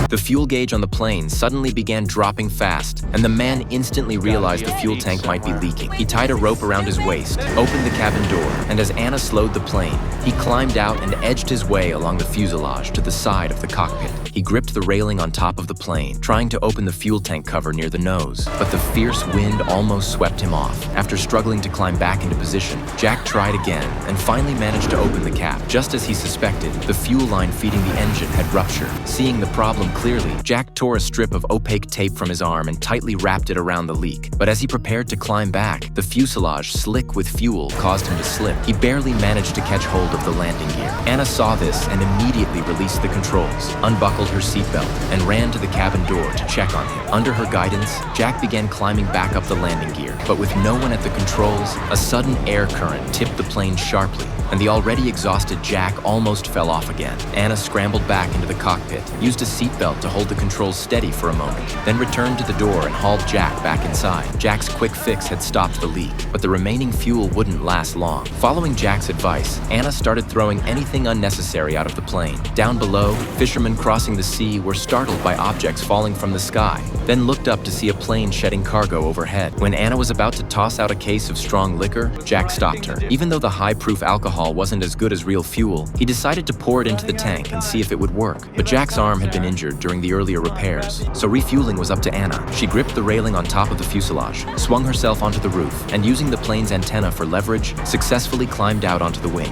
The fuel gauge on the plane suddenly began dropping fast, and the man instantly realized the fuel tank might be leaking. He tied a rope around his waist, opened the cabin door, and as Anna slowed the plane, he climbed out and edged his way along the fuselage to the side of the cockpit. He gripped the railing on top of the plane, trying to open the fuel tank cover near the nose, but the fierce wind almost swept him off. After struggling to climb back into position, Jack tried again and finally managed to open the cap. Just as he suspected, the fuel line feeding the engine had ruptured. Seeing the problem clearly, Jack tore a strip of opaque tape from his arm and tightly wrapped it around the leak. But as he prepared to climb back, the fuselage, slick with fuel, caused him to slip. He barely managed to catch hold of the landing gear. Anna saw this and immediately released the controls, unbuckled her seatbelt, and ran to the cabin door to check on him. Under her guidance, Jack began climbing back up the landing gear, but with no one at the controls, a sudden air current tipped the plane sharply, and the already exhausted Jack almost fell off again. Anna scrambled back into the cockpit, used a seatbelt to hold the controls steady for a moment, then returned to the door and hauled Jack back inside. Jack's quick fix had stopped the leak, but the remaining fuel wouldn't last long. Following Jack's advice, Anna started throwing anything unnecessary out of the plane. Down below, fishermen crossing the sea were startled by objects falling from the sky, then looked up to see a plane shedding cargo overhead. When Anna was about to toss out a case of strong liquor, Jack stopped her. Even though the high-proof alcohol wasn't as good as real fuel, he decided to pour it into the tank and see if it would work. But Jack's arm had been injured during the earlier repairs, so refueling was up to Anna. She gripped the railing on top of the fuselage, swung herself onto the roof, and using the plane's antenna for leverage, successfully climbed out onto the wing.